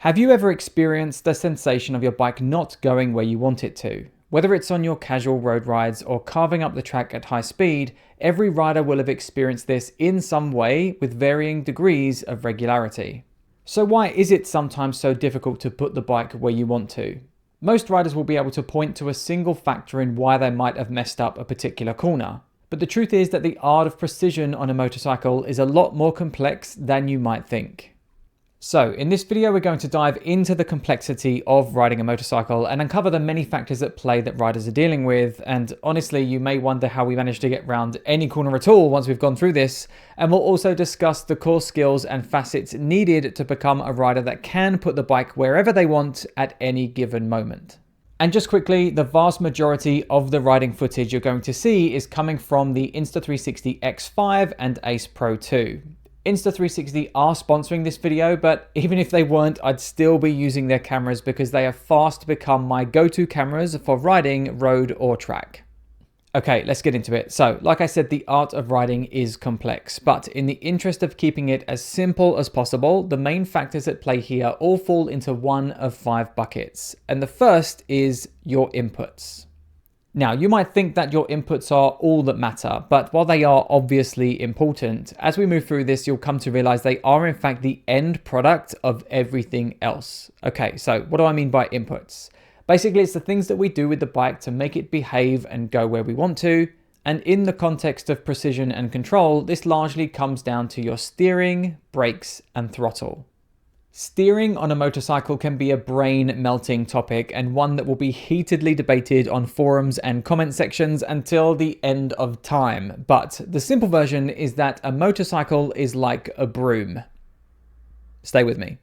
Have you ever experienced the sensation of your bike not going where you want it to? Whether it's on your casual road rides or carving up the track at high speed, every rider will have experienced this in some way with varying degrees of regularity. So why is it sometimes so difficult to put the bike where you want to? Most riders will be able to point to a single factor in why they might have messed up a particular corner. But the truth is that the art of precision on a motorcycle is a lot more complex than you might think. So in this video, we're going to dive into the complexity of riding a motorcycle and uncover the many factors at play that riders are dealing with. And honestly, you may wonder how we managed to get around any corner at all once we've gone through this. And we'll also discuss the core skills and facets needed to become a rider that can put the bike wherever they want at any given moment. And just quickly, the vast majority of the riding footage you're going to see is coming from the Insta360 X5 and Ace Pro 2. Insta360 are sponsoring this video, but even if they weren't, I'd still be using their cameras because they have fast become my go-to cameras for riding, road or track. Okay, let's get into it. So, like I said, the art of riding is complex, but in the interest of keeping it as simple as possible, the main factors at play here all fall into one of 5 buckets. And the first is your inputs. Now, you might think that your inputs are all that matter, but while they are obviously important, as we move through this, you'll come to realize they are in fact the end product of everything else. Okay, so what do I mean by inputs? Basically, it's the things that we do with the bike to make it behave and go where we want to. And in the context of precision and control, this largely comes down to your steering, brakes, and throttle. Steering on a motorcycle can be a brain-melting topic and one that will be heatedly debated on forums and comment sections until the end of time. But the simple version is that a motorcycle is like a broom. Stay with me.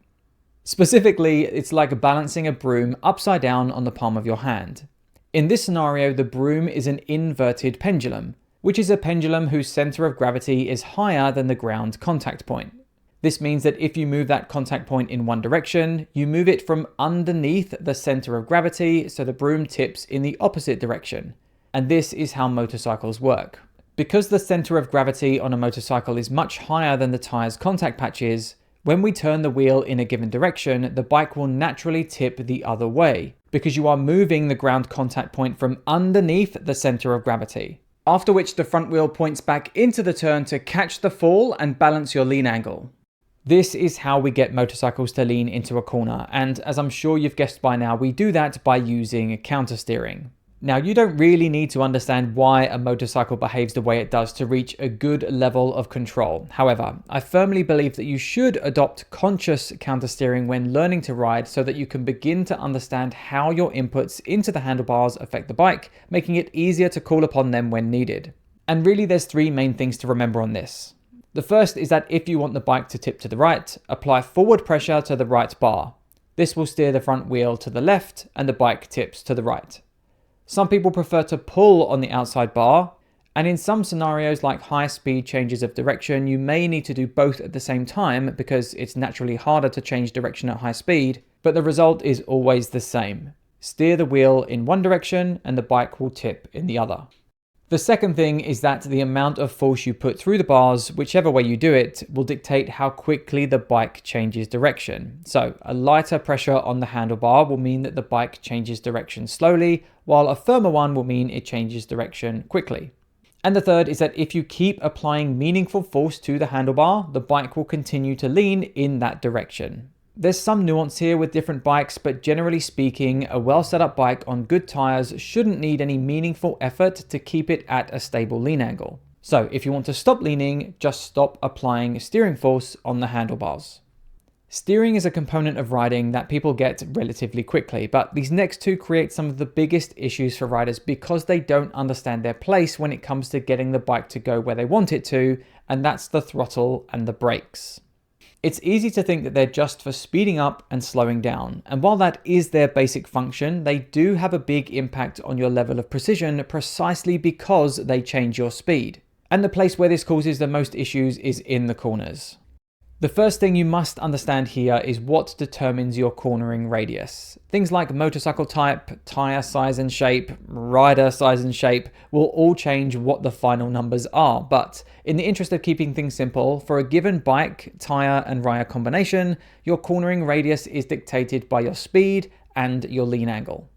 Specifically, it's like balancing a broom upside down on the palm of your hand. In this scenario, the broom is an inverted pendulum, which is a pendulum whose center of gravity is higher than the ground contact point. This means that if you move that contact point in one direction, you move it from underneath the center of gravity, so the broom tips in the opposite direction. And this is how motorcycles work. Because the center of gravity on a motorcycle is much higher than the tire's contact patches, when we turn the wheel in a given direction, the bike will naturally tip the other way, because you are moving the ground contact point from underneath the center of gravity. After which the front wheel points back into the turn to catch the fall and balance your lean angle. This is how we get motorcycles to lean into a corner, and as I'm sure you've guessed by now, we do that by using counter steering. Now, you don't really need to understand why a motorcycle behaves the way it does to reach a good level of control. However, I firmly believe that you should adopt conscious counter steering when learning to ride so that you can begin to understand how your inputs into the handlebars affect the bike, making it easier to call upon them when needed. And really, there's 3 main things to remember on this. The first is that if you want the bike to tip to the right, apply forward pressure to the right bar. This will steer the front wheel to the left and the bike tips to the right. Some people prefer to pull on the outside bar, and in some scenarios like high speed changes of direction, you may need to do both at the same time because it's naturally harder to change direction at high speed, but the result is always the same. Steer the wheel in one direction and the bike will tip in the other. The second thing is that the amount of force you put through the bars, whichever way you do it, will dictate how quickly the bike changes direction. So a lighter pressure on the handlebar will mean that the bike changes direction slowly, while a firmer one will mean it changes direction quickly. And the third is that if you keep applying meaningful force to the handlebar, the bike will continue to lean in that direction. There's some nuance here with different bikes, but generally speaking, a well set up bike on good tires shouldn't need any meaningful effort to keep it at a stable lean angle. So if you want to stop leaning, just stop applying steering force on the handlebars. Steering is a component of riding that people get relatively quickly, but these next 2 create some of the biggest issues for riders because they don't understand their place when it comes to getting the bike to go where they want it to, and that's the throttle and the brakes. It's easy to think that they're just for speeding up and slowing down, and while that is their basic function, they do have a big impact on your level of precision precisely because they change your speed. And the place where this causes the most issues is in the corners. The first thing you must understand here is what determines your cornering radius. Things like motorcycle type, tire size and shape, rider size and shape will all change what the final numbers are, but in the interest of keeping things simple, for a given bike, tire and rider combination, your cornering radius is dictated by your speed and your lean angle.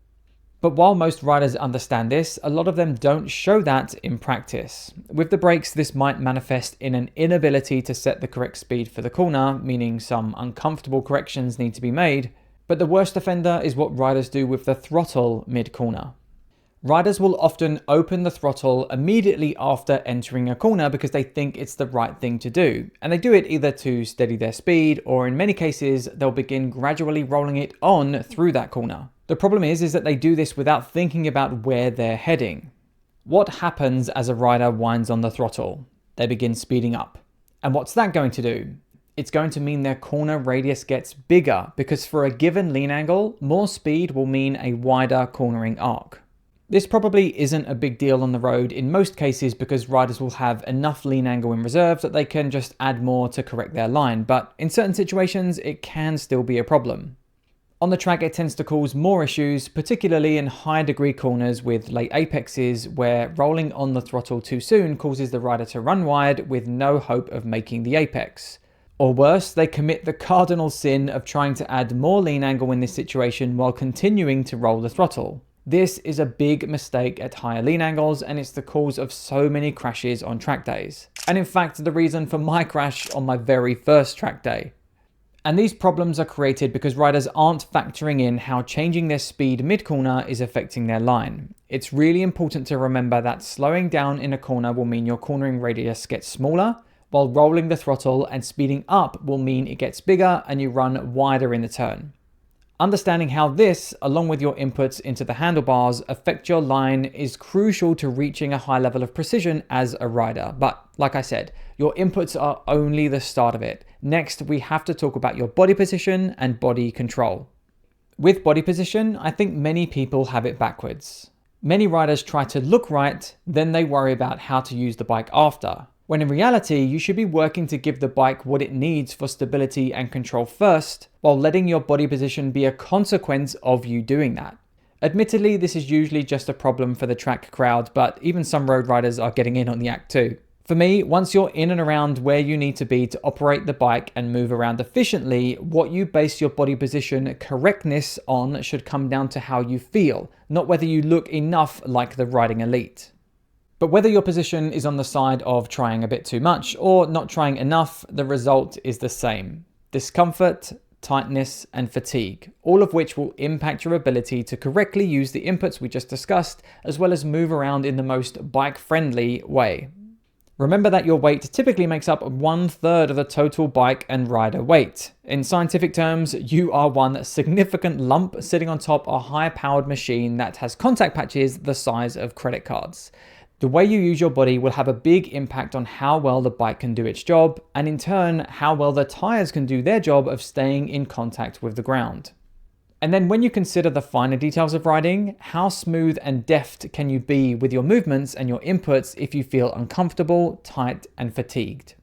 But while most riders understand this, a lot of them don't show that in practice. With the brakes, this might manifest in an inability to set the correct speed for the corner, meaning some uncomfortable corrections need to be made. But the worst offender is what riders do with the throttle mid-corner. Riders will often open the throttle immediately after entering a corner because they think it's the right thing to do. And they do it either to steady their speed, or in many cases, they'll begin gradually rolling it on through that corner. The problem is that they do this without thinking about where they're heading. What happens as a rider winds on the throttle? They begin speeding up. And what's that going to do? It's going to mean their corner radius gets bigger, because for a given lean angle, more speed will mean a wider cornering arc. This probably isn't a big deal on the road in most cases because riders will have enough lean angle in reserve that they can just add more to correct their line, but in certain situations it can still be a problem. On the track, it tends to cause more issues, particularly in high degree corners with late apexes where rolling on the throttle too soon causes the rider to run wide with no hope of making the apex. Or worse, they commit the cardinal sin of trying to add more lean angle in this situation while continuing to roll the throttle. This is a big mistake at higher lean angles, and it's the cause of so many crashes on track days. And in fact, the reason for my crash on my very first track day. And these problems are created because riders aren't factoring in how changing their speed mid-corner is affecting their line. It's really important to remember that slowing down in a corner will mean your cornering radius gets smaller, while rolling the throttle and speeding up will mean it gets bigger and you run wider in the turn. Understanding how this, along with your inputs into the handlebars, affect your line is crucial to reaching a high level of precision as a rider. But like I said, your inputs are only the start of it. Next, we have to talk about your body position and body control. With body position, I think many people have it backwards. Many riders try to look right, then they worry about how to use the bike after. When in reality, you should be working to give the bike what it needs for stability and control first, while letting your body position be a consequence of you doing that. Admittedly, this is usually just a problem for the track crowd, but even some road riders are getting in on the act too. For me, once you're in and around where you need to be to operate the bike and move around efficiently, what you base your body position correctness on should come down to how you feel, not whether you look enough like the riding elite. But whether your position is on the side of trying a bit too much or not trying enough, the result is the same. Discomfort, tightness, and fatigue, all of which will impact your ability to correctly use the inputs we just discussed, as well as move around in the most bike-friendly way. Remember that your weight typically makes up 1/3 of the total bike and rider weight. In scientific terms, you are one significant lump sitting on top a high-powered machine that has contact patches the size of credit cards. The way you use your body will have a big impact on how well the bike can do its job, and in turn, how well the tires can do their job of staying in contact with the ground. And then when you consider the finer details of riding, how smooth and deft can you be with your movements and your inputs if you feel uncomfortable, tight, and fatigued?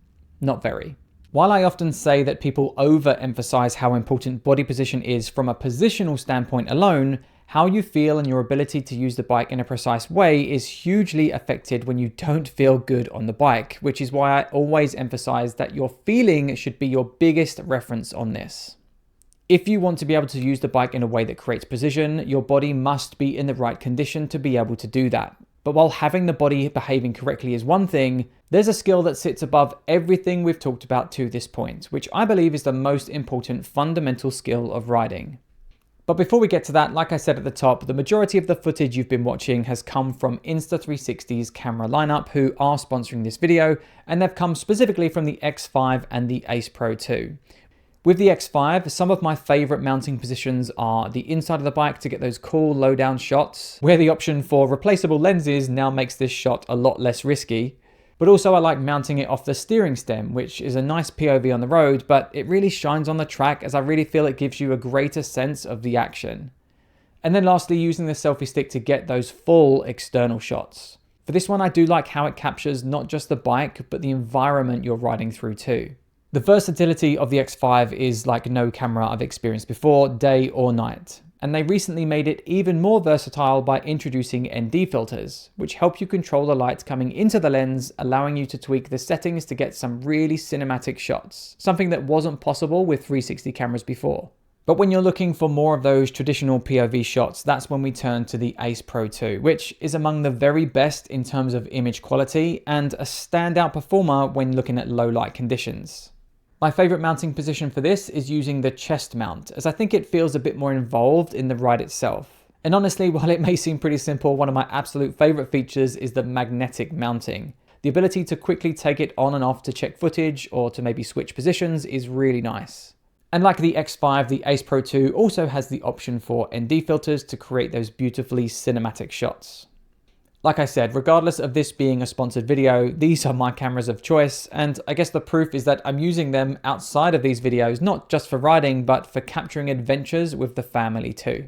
Not very. While I often say that people overemphasize how important body position is from a positional standpoint alone, how you feel and your ability to use the bike in a precise way is hugely affected when you don't feel good on the bike, which is why I always emphasize that your feeling should be your biggest reference on this. If you want to be able to use the bike in a way that creates precision, your body must be in the right condition to be able to do that. But while having the body behaving correctly is one thing, there's a skill that sits above everything we've talked about to this point, which I believe is the most important fundamental skill of riding. But before we get to that, like I said at the top, the majority of the footage you've been watching has come from Insta360's camera lineup, who are sponsoring this video, and they've come specifically from the X5 and the Ace Pro 2. With the X5, some of my favorite mounting positions are the inside of the bike to get those cool low-down shots, where the option for replaceable lenses now makes this shot a lot less risky. But also I like mounting it off the steering stem, which is a nice POV on the road, but it really shines on the track as I really feel it gives you a greater sense of the action. And then lastly, using the selfie stick to get those full external shots. For this one, I do like how it captures not just the bike, but the environment you're riding through too. The versatility of the X5 is like no camera I've experienced before, day or night. And they recently made it even more versatile by introducing ND filters, which help you control the light coming into the lens, allowing you to tweak the settings to get some really cinematic shots, something that wasn't possible with 360 cameras before. But when you're looking for more of those traditional POV shots, that's when we turn to the Ace Pro 2, which is among the very best in terms of image quality and a standout performer when looking at low light conditions. My favorite mounting position for this is using the chest mount, as I think it feels a bit more involved in the ride itself. And honestly, while it may seem pretty simple, one of my absolute favorite features is the magnetic mounting. The ability to quickly take it on and off to check footage or to maybe switch positions is really nice. And like the X5, the Ace Pro 2 also has the option for ND filters to create those beautifully cinematic shots. Like I said, regardless of this being a sponsored video, these are my cameras of choice, and I guess the proof is that I'm using them outside of these videos, not just for riding, but for capturing adventures with the family too.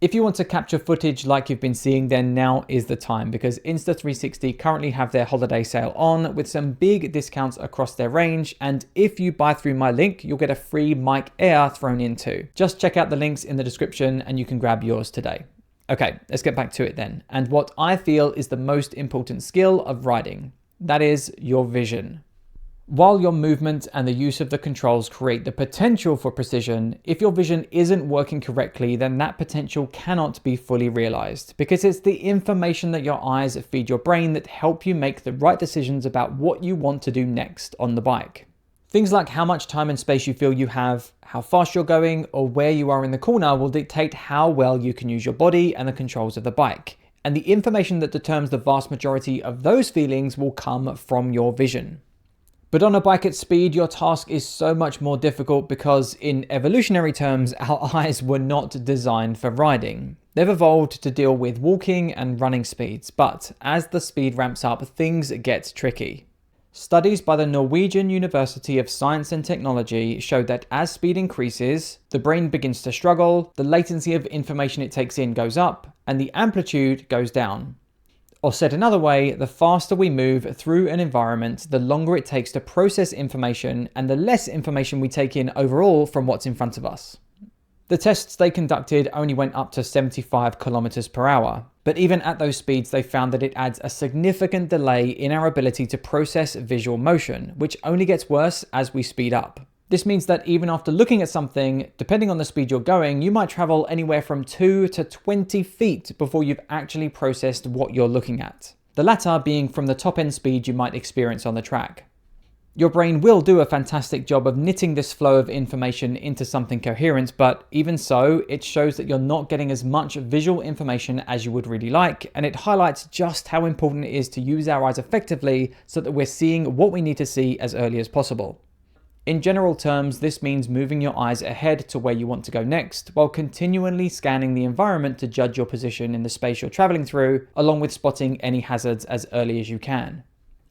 If you want to capture footage like you've been seeing, then now is the time, because Insta360 currently have their holiday sale on with some big discounts across their range, and if you buy through my link, you'll get a free mic Air thrown in too. Just check out the links in the description and you can grab yours today. Okay, let's get back to it then. And what I feel is the most important skill of riding, that is your vision. While your movement and the use of the controls create the potential for precision, if your vision isn't working correctly, then that potential cannot be fully realized, because it's the information that your eyes feed your brain that help you make the right decisions about what you want to do next on the bike. Things like how much time and space you feel you have, how fast you're going, or where you are in the corner will dictate how well you can use your body and the controls of the bike. And the information that determines the vast majority of those feelings will come from your vision. But on a bike at speed, your task is so much more difficult because in evolutionary terms, our eyes were not designed for riding. They've evolved to deal with walking and running speeds, but as the speed ramps up, things get tricky. Studies by the Norwegian University of Science and Technology showed that as speed increases, the brain begins to struggle, the latency of information it takes in goes up, and the amplitude goes down. Or said another way, the faster we move through an environment, the longer it takes to process information and the less information we take in overall from what's in front of us. The tests they conducted only went up to 75 kilometers per hour, but even at those speeds they found that it adds a significant delay in our ability to process visual motion, which only gets worse as we speed up. This means that even after looking at something, depending on the speed you're going, you might travel anywhere from 2 to 20 feet before you've actually processed what you're looking at. The latter being from the top end speed you might experience on the track. Your brain will do a fantastic job of knitting this flow of information into something coherent, but even so, it shows that you're not getting as much visual information as you would really like, and it highlights just how important it is to use our eyes effectively so that we're seeing what we need to see as early as possible. In general terms, this means moving your eyes ahead to where you want to go next, while continually scanning the environment to judge your position in the space you're traveling through, along with spotting any hazards as early as you can.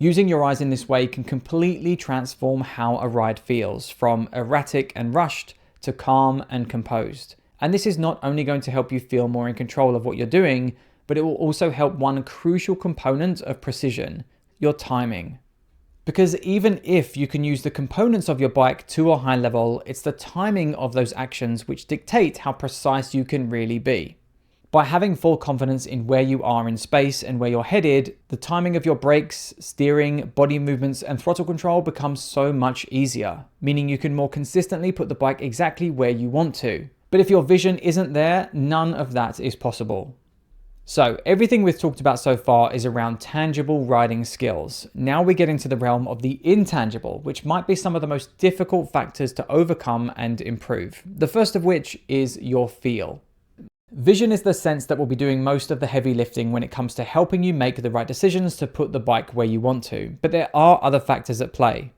Using your eyes in this way can completely transform how a ride feels, from erratic and rushed to calm and composed. And this is not only going to help you feel more in control of what you're doing, but it will also help one crucial component of precision, your timing. Because even if you can use the components of your bike to a high level, it's the timing of those actions which dictate how precise you can really be. By having full confidence in where you are in space and where you're headed, the timing of your brakes, steering, body movements, and throttle control becomes so much easier, meaning you can more consistently put the bike exactly where you want to. But if your vision isn't there, none of that is possible. So everything we've talked about so far is around tangible riding skills. Now we get into the realm of the intangible, which might be some of the most difficult factors to overcome and improve. The first of which is your feel. Vision is the sense that will be doing most of the heavy lifting when it comes to helping you make the right decisions to put the bike where you want to, but there are other factors at play.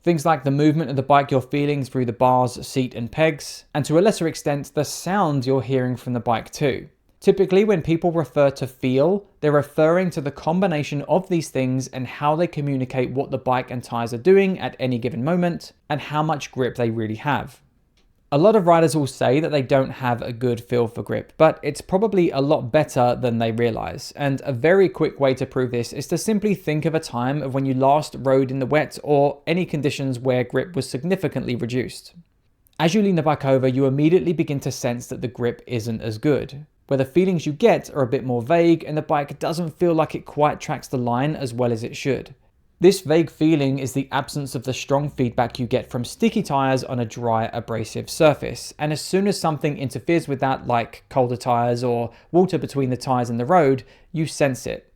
Things like the movement of the bike you're feeling through the bars, seat and pegs, and to a lesser extent, the sound you're hearing from the bike too. Typically, when people refer to feel, they're referring to the combination of these things and how they communicate what the bike and tires are doing at any given moment and how much grip they really have. A lot of riders will say that they don't have a good feel for grip, but it's probably a lot better than they realize. And a very quick way to prove this is to simply think of a time of when you last rode in the wet or any conditions where grip was significantly reduced. As you lean the bike over, you immediately begin to sense that the grip isn't as good, where the feelings you get are a bit more vague and the bike doesn't feel like it quite tracks the line as well as it should. This vague feeling is the absence of the strong feedback you get from sticky tires on a dry, abrasive surface. And as soon as something interferes with that, like colder tires or water between the tires and the road, you sense it.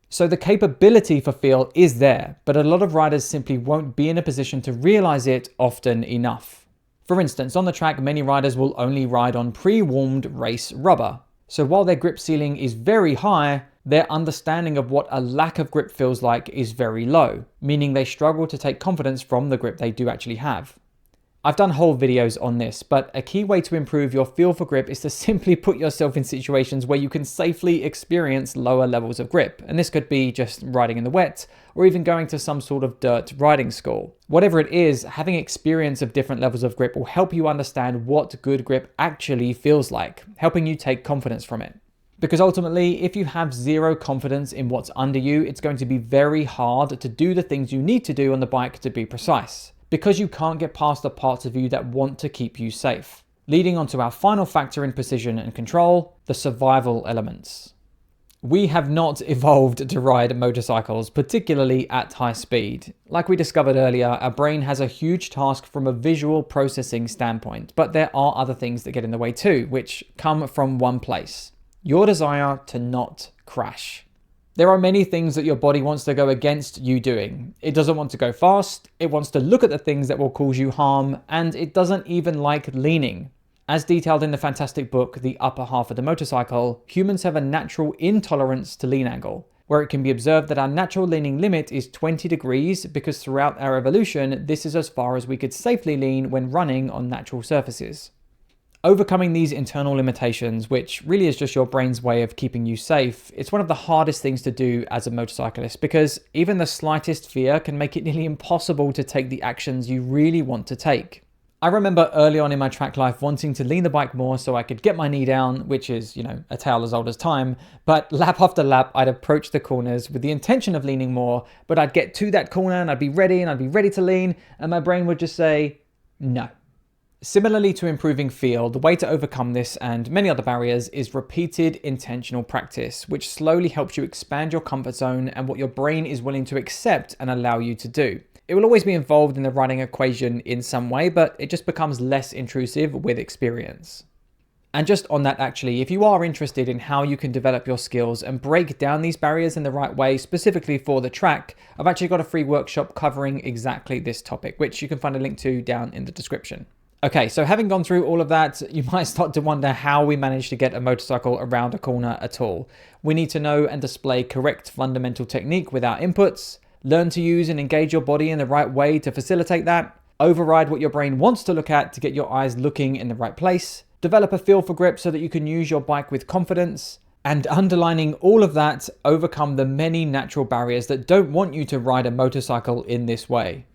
So the capability for feel is there, but a lot of riders simply won't be in a position to realize it often enough. For instance, on the track, many riders will only ride on pre-warmed race rubber. So while their grip ceiling is very high, their understanding of what a lack of grip feels like is very low, meaning they struggle to take confidence from the grip they do actually have. I've done whole videos on this, but a key way to improve your feel for grip is to simply put yourself in situations where you can safely experience lower levels of grip. And this could be just riding in the wet, or even going to some sort of dirt riding school. Whatever it is, having experience of different levels of grip will help you understand what good grip actually feels like, helping you take confidence from it. Because ultimately, if you have zero confidence in what's under you, it's going to be very hard to do the things you need to do on the bike to be precise, because you can't get past the parts of you that want to keep you safe. Leading on to our final factor in precision and control, the survival elements. We have not evolved to ride motorcycles, particularly at high speed. Like we discovered earlier, our brain has a huge task from a visual processing standpoint, but there are other things that get in the way too, which come from one place: your desire to not crash. There are many things that your body wants to go against you doing. It doesn't want to go fast, it wants to look at the things that will cause you harm, and it doesn't even like leaning. As detailed in the fantastic book, The Upper Half of the Motorcycle, humans have a natural intolerance to lean angle, where it can be observed that our natural leaning limit is 20 degrees because throughout our evolution, this is as far as we could safely lean when running on natural surfaces. Overcoming these internal limitations, which really is just your brain's way of keeping you safe, it's one of the hardest things to do as a motorcyclist, because even the slightest fear can make it nearly impossible to take the actions you really want to take. I remember early on in my track life wanting to lean the bike more so I could get my knee down, which is, a tale as old as time, but lap after lap I'd approach the corners with the intention of leaning more, but I'd get to that corner and I'd be ready to lean, and my brain would just say, no. Similarly to improving feel, the way to overcome this and many other barriers is repeated intentional practice, which slowly helps you expand your comfort zone and what your brain is willing to accept and allow you to do. It will always be involved in the riding equation in some way, but it just becomes less intrusive with experience. And just on that actually, if you are interested in how you can develop your skills and break down these barriers in the right way, specifically for the track, I've actually got a free workshop covering exactly this topic, which you can find a link to down in the description. Okay, so having gone through all of that, you might start to wonder how we manage to get a motorcycle around a corner at all. We need to know and display correct fundamental technique with our inputs, learn to use and engage your body in the right way to facilitate that, override what your brain wants to look at to get your eyes looking in the right place, develop a feel for grip so that you can use your bike with confidence, and underlining all of that, overcome the many natural barriers that don't want you to ride a motorcycle in this way.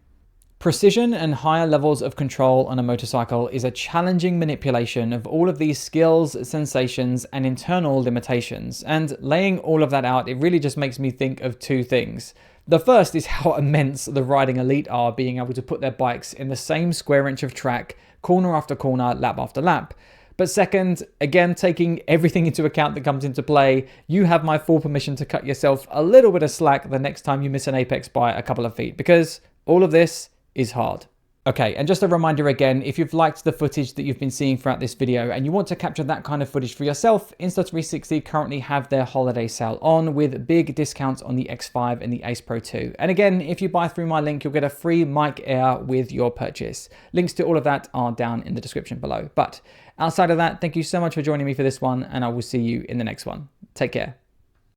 Precision and higher levels of control on a motorcycle is a challenging manipulation of all of these skills, sensations, and internal limitations. And laying all of that out, it really just makes me think of two things. The first is how immense the riding elite are, being able to put their bikes in the same square inch of track, corner after corner, lap after lap. But second, again, taking everything into account that comes into play, you have my full permission to cut yourself a little bit of slack the next time you miss an apex by a couple of feet, because all of this is hard. Okay, and just a reminder again, if you've liked the footage that you've been seeing throughout this video and you want to capture that kind of footage for yourself, Insta360 currently have their holiday sale on with big discounts on the X5 and the Ace Pro 2. And again, if you buy through my link, you'll get a free mic Air with your purchase. Links to all of that are down in the description below. But outside of that, thank you so much for joining me for this one, and I will see you in the next one. Take care.